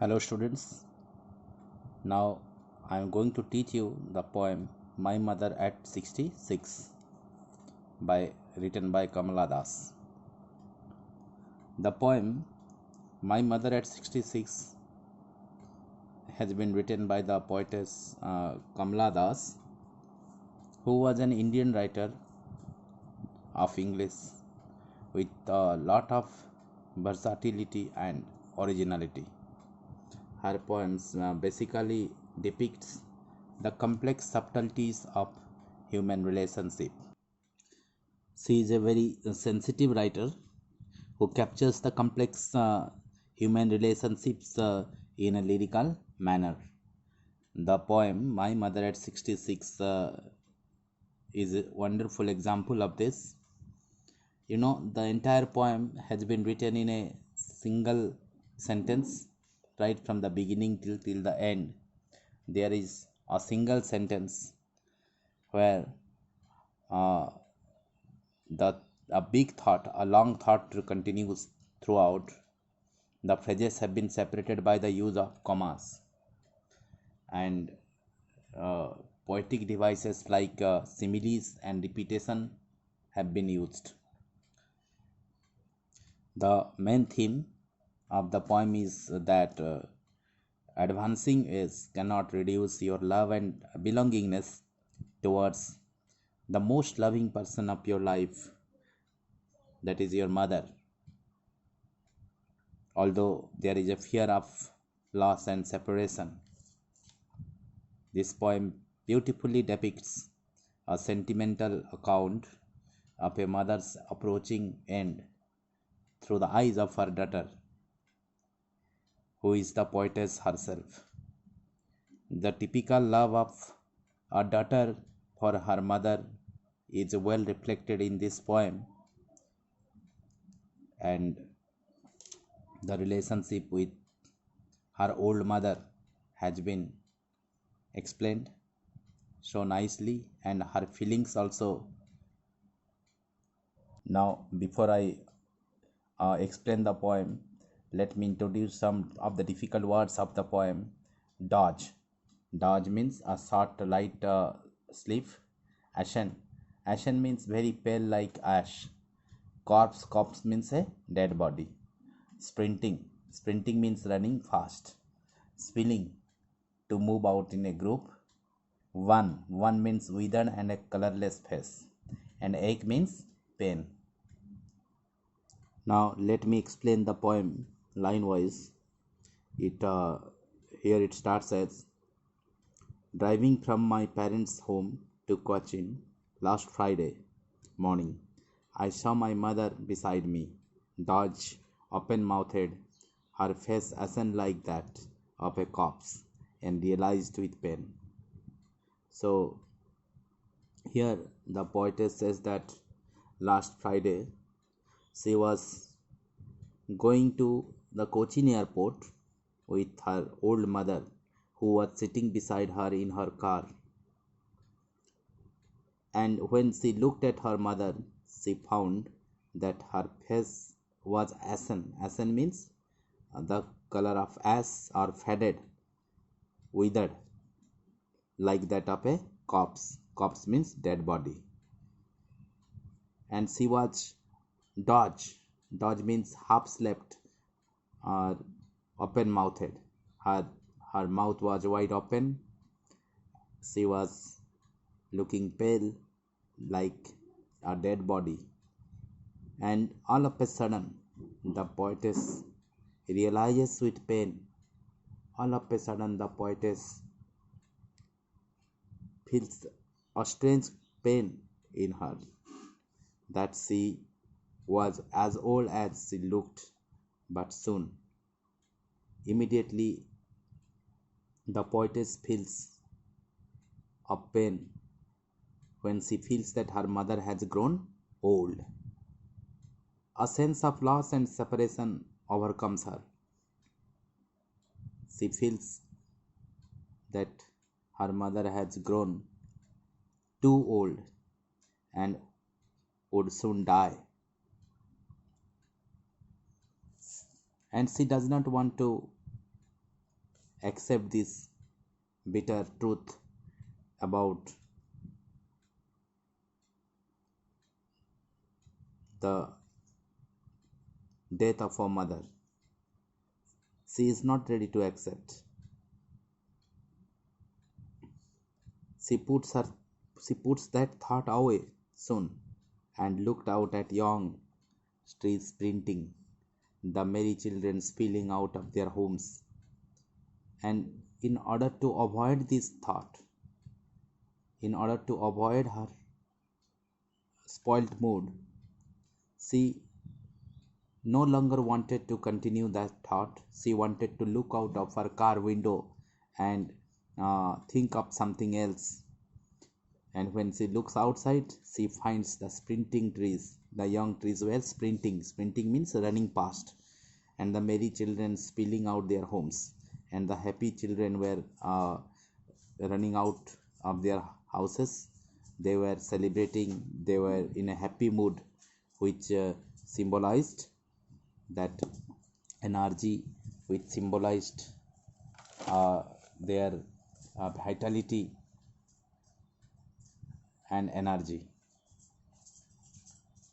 Hello students, now I am going to teach you the poem My Mother at 66 written by Kamla Das. The poem My Mother at 66 has been written by the poetess Kamla Das, who was an Indian writer of English with a lot of versatility and originality. Her poems basically depicts the complex subtleties of human relationship. She is a very sensitive writer who captures the complex human relationships in a lyrical manner. The poem My Mother at 66 is a wonderful example of this. The entire poem has been written in a single sentence right from the beginning till the end. There is a single sentence where uh, a big thought, a long thought continues throughout. The phrases have been separated by the use of commas and uh, poetic devices like similes and repetition have been used. The main theme of the poem is that advancing is cannot reduce your love and belongingness towards the most loving person of your life, that is your mother. Although there is a fear of loss and separation, this poem beautifully depicts a sentimental account of a mother's approaching end through the eyes of her daughter, who is the poetess herself. The typical love of a daughter for her mother is well reflected in this poem, and the relationship with her old mother has been explained so nicely, and her feelings also. Now, before I explain the poem, let me introduce some of the difficult words of the poem. Dodge. Dodge means a short light sleep. Ashen. Ashen means very pale like ash. Corpse. Corpse means a dead body. Sprinting. Sprinting means running fast. Spilling. To move out in a group. One. One means withered and a colorless face. And ache means pain. Now let me explain the poem line wise. Here it starts as: driving from my parents' home to Cochin last Friday morning, I saw my mother beside me, Dodge open-mouthed, her face ashen like that of a corpse, and realized with pain. So here the poetess says that last Friday she was going to the Cochin airport with her old mother, who was sitting beside her in her car. And when she looked at her mother, she found that her face was ashen. Ashen means the color of ash or faded, withered, like that of a corpse. Corpse means dead body. And she was Dodge. Dodge means half slept or open mouthed. Her mouth was wide open. She was looking pale like a dead body. And all of a sudden, the poetess realizes with pain. All of a sudden, the poetess feels a strange pain in her, that she was as old as she looked, but soon, immediately, the poetess feels a pain when she feels that her mother has grown old. A sense of loss and separation overcomes her. She feels that her mother has grown too old and would soon die. And she does not want to accept this bitter truth about the death of her mother. She is not ready to accept. She puts that thought away soon and looked out at young streets sprinting, the merry children spilling out of their homes. And in order to avoid this thought, in order to avoid her spoilt mood, she no longer wanted to continue that thought. She wanted to look out of her car window and think of something else. And when she looks outside, she finds the sprinting trees. The young trees were sprinting. Sprinting means running past. And the merry children spilling out their homes. And the happy children were running out of their houses. They were celebrating. They were in a happy mood, which symbolized that energy, which symbolized their vitality and energy.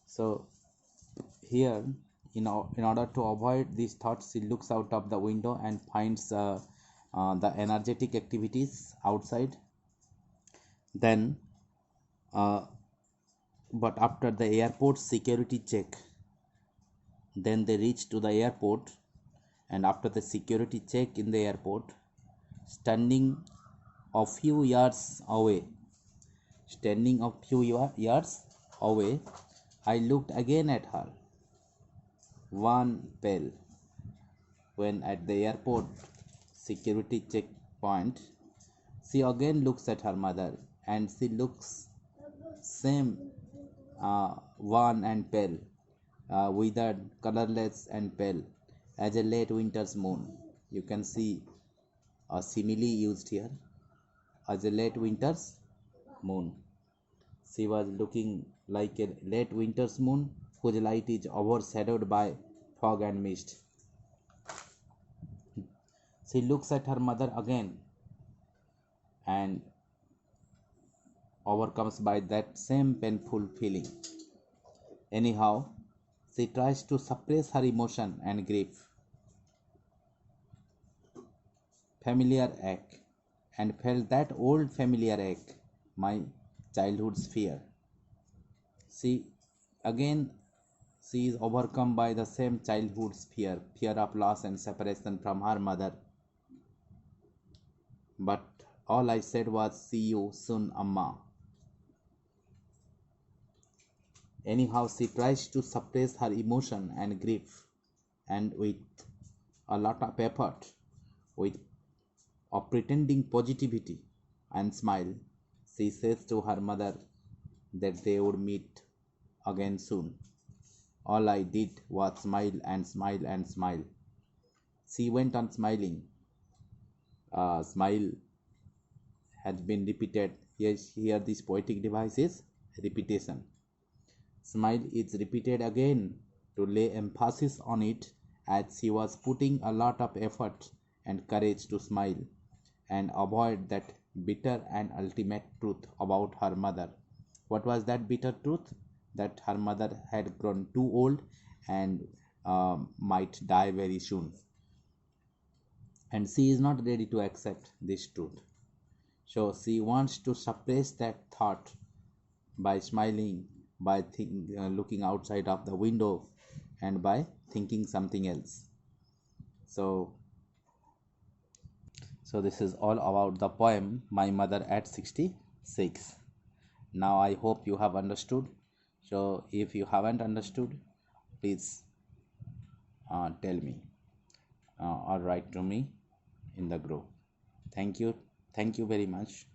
So here, in order to avoid these thoughts, she looks out of the window and finds the energetic activities outside. Then but after the airport security check, then they reach to the airport, and after the security check in the airport, standing a few yards away, I looked again at her, one pale. When at the airport security checkpoint, she again looks at her mother, and she looks same wan and pale, withered, colorless and pale as a late winter's moon. You can see a simile used here, as a late winter's moon. She was looking like a late winter's moon whose light is overshadowed by fog and mist. She looks at her mother again and overcomes by that same painful feeling. Anyhow, she tries to suppress her emotion and grief. Familiar ache, and felt that old familiar ache, my childhood's fear. She again she is overcome by the same childhood's fear of loss and separation from her mother. But all I said was, "See you soon, Amma." Anyhow, she tries to suppress her emotion and grief, and with a lot of effort, with a pretending positivity and smile, she says to her mother that they would meet again soon. All I did was smile and smile and smile. She went on smiling. Smile has been repeated. Here this poetic device is repetition. Smile is repeated again to lay emphasis on it, as she was putting a lot of effort and courage to smile and avoid that bitter and ultimate truth about her mother. What was that bitter truth? That her mother had grown too old and might die very soon. And she is not ready to accept this truth. So she wants to suppress that thought by smiling, by looking outside of the window, and by thinking something else. So this is all about the poem My Mother at 66. Now I hope you have understood. So if you haven't understood, please tell me or write to me in the group. Thank you very much.